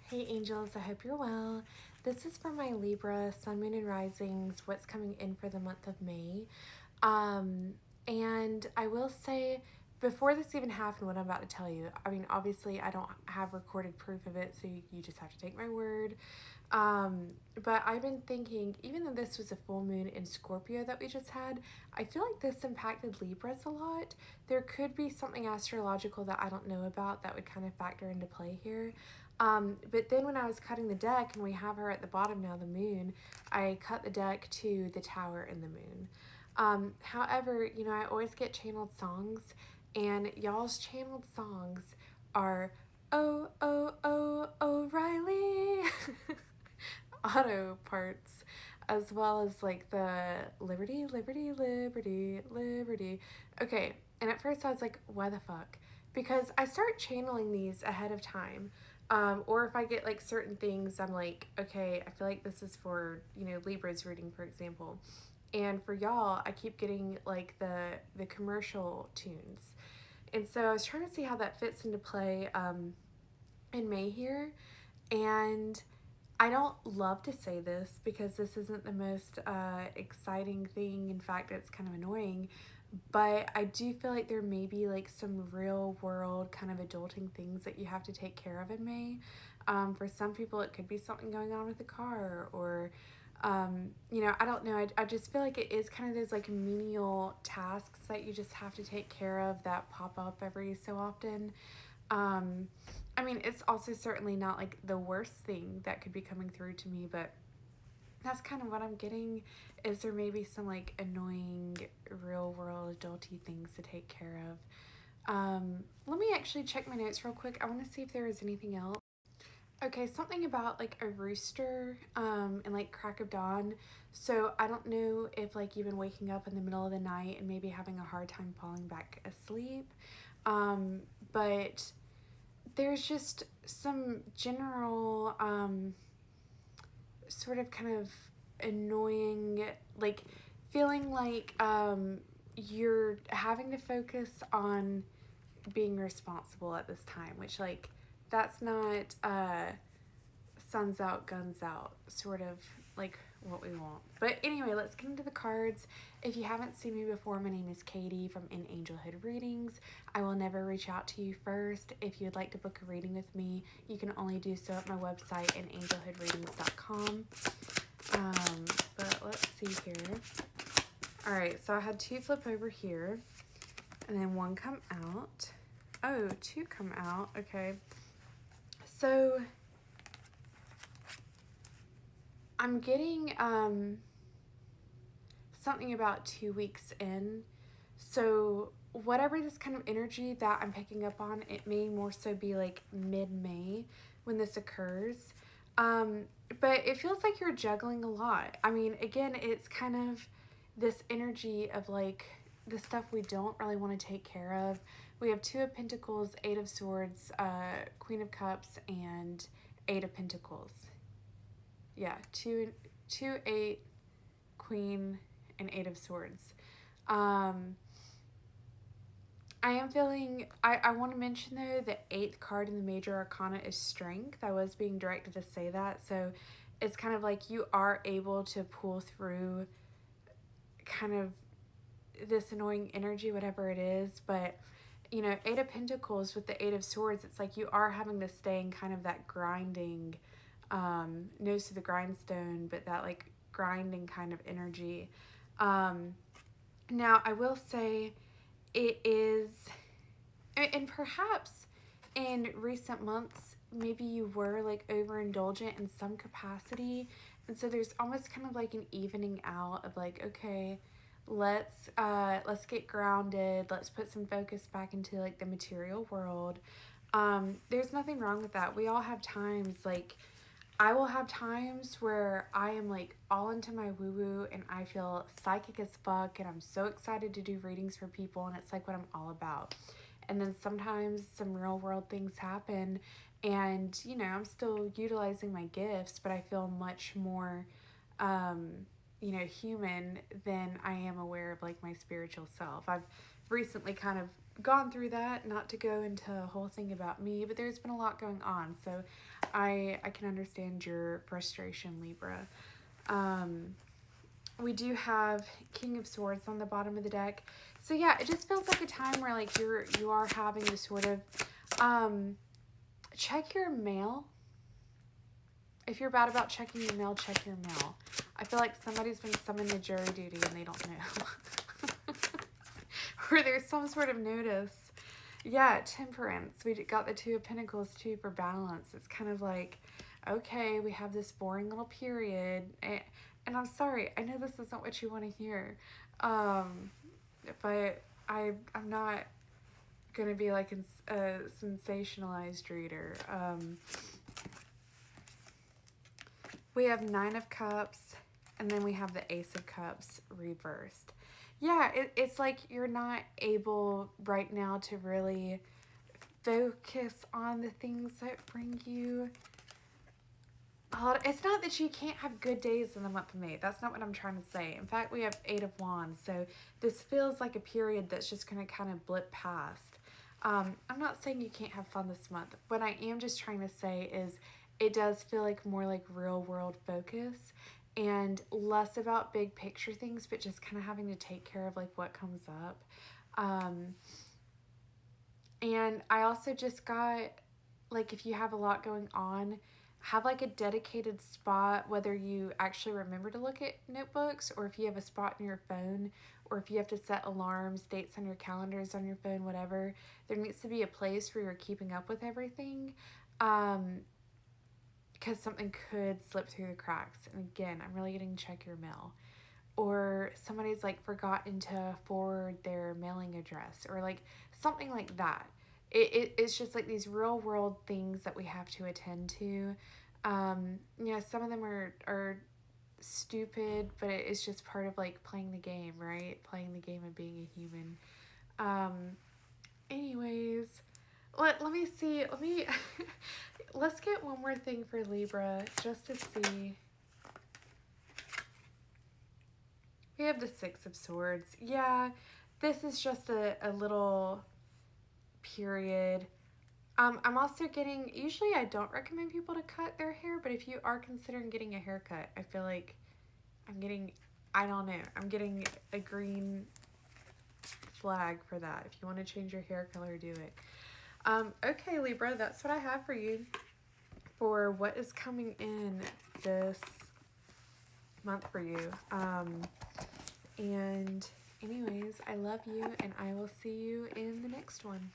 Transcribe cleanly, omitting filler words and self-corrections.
Hey angels, I hope you're well. This is for my Libra, Sun, Moon, and Risings, what's coming in for the month of May. Um, and I will say, before this even happened, what I'm about to tell you, I mean, obviously I don't have recorded proof of it, so you just have to take my word. But I've been thinking, even though this was a full moon in Scorpio that we just had, I feel like this impacted Libras a lot. There could be something astrological that I don't know about that would kind of factor into play here. But then when I was cutting the deck, and we have her at the bottom now, the moon, I cut the deck to the tower and the moon. However, I always get channeled songs, and y'all's channeled songs are "Oh, oh, oh, O'Reilly," auto parts, as well as like the liberty, liberty, liberty, liberty. Okay, and at first I was like, why the fuck? Because I start channeling these ahead of time. Or if I get like certain things, I'm like, okay, I feel like this is for, Libra's reading, for example. And for y'all, I keep getting like the commercial tunes. And so I was trying to see how that fits into play in May here. And I don't love to say this because this isn't the most exciting thing. In fact, it's kind of annoying. But I do feel like there may be like some real world kind of adulting things that you have to take care of in May. For some people, it could be something going on with the car, or, I don't know. I just feel like it is kind of those like menial tasks that you just have to take care of that pop up every so often. Um, I mean, it's also certainly not like the worst thing that could be coming through to me, but that's kind of what I'm getting. Is there maybe some like annoying real world adulty things to take care of? Let me actually check my notes real quick. I want to see if there is anything else. Okay, something about like a rooster and like crack of dawn. So I don't know if like you've been waking up in the middle of the night and maybe having a hard time falling back asleep. But there's just some general sort of kind of annoying, like feeling like you're having to focus on being responsible at this time, which like that's not suns out, guns out, sort of like what we want. But anyway, let's get into the cards. If you haven't seen me before, my name is Katie from In Angelhood Readings. I will never reach out to you first. If you'd like to book a reading with me, you can only do so at my website, inangelhoodreadings.com. But let's see here. All right, so I had two flip over here, and then one come out. Oh, two come out. Okay. So I'm getting something about 2 weeks in. So whatever this kind of energy that I'm picking up on, it may more so be like mid-May when this occurs. But it feels like you're juggling a lot. I mean, again, it's kind of this energy of like the stuff we don't really want to take care of. We have Two of Pentacles, Eight of Swords, Queen of Cups, and Eight of Pentacles. Yeah, two, 8, Queen, and Eight of Swords. I am feeling, I want to mention though, the 8th card in the Major Arcana is Strength. I was being directed to say that. So it's kind of like you are able to pull through kind of this annoying energy, whatever it is. But, Eight of Pentacles with the Eight of Swords, it's like you are having to stay in kind of that grinding, nose to the grindstone, but that like grinding kind of energy. Now, I will say it is, and perhaps in recent months, maybe you were like overindulgent in some capacity. And so there's almost kind of like an evening out of like, okay, let's get grounded. Let's put some focus back into like the material world. There's nothing wrong with that. We all have times like, I will have times where I am like all into my woo woo and I feel psychic as fuck and I'm so excited to do readings for people and it's like what I'm all about. And then sometimes some real world things happen and I'm still utilizing my gifts, but I feel much more human than I am aware of like my spiritual self. I've recently kind of gone through that, not to go into a whole thing about me, but there's been a lot going on, so I can understand your frustration, Libra. We do have King of Swords on the bottom of the deck. So yeah, it just feels like a time where like you are having to sort of check your mail. If you're bad about checking your mail, check your mail. I feel like somebody's been summoned to jury duty and they don't know. Or there's some sort of notice. Yeah, Temperance. We got the Two of Pentacles too for balance. It's kind of like, okay, we have this boring little period. And I'm sorry, I know this isn't what you want to hear. But I'm not going to be like a sensationalized reader. We have Nine of Cups, and then we have the Ace of Cups reversed. Yeah, it's like you're not able right now to really focus on the things that bring you a lot. It's not that you can't have good days in the month of May. That's not what I'm trying to say. In fact, we have Eight of Wands, so this feels like a period that's just going to kind of blip past. I'm not saying you can't have fun this month. What I am just trying to say is it does feel like more like real world focus and less about big picture things, but just kind of having to take care of like what comes up. And I also just got, like, if you have a lot going on, have like a dedicated spot, whether you actually remember to look at notebooks or if you have a spot in your phone or if you have to set alarms, dates on your calendars on your phone, whatever. There needs to be a place where you're keeping up with everything. Because something could slip through the cracks. And again, I'm really getting check your mail. Or somebody's like forgotten to forward their mailing address or like something like that. It's just like these real world things that we have to attend to. Some of them are stupid, but it's just part of like playing the game, right? Playing the game of being a human. Anyways, let me see. Let's get one more thing for Libra just to see. We have the Six of Swords. Yeah, this is just a little period. I'm also getting, usually I don't recommend people to cut their hair, but if you are considering getting a haircut, I feel like I'm getting, I don't know, I'm getting a green flag for that. If you want to change your hair color, do it. Okay, Libra, that's what I have for you for what is coming in this month for you. And anyways, I love you and I will see you in the next one.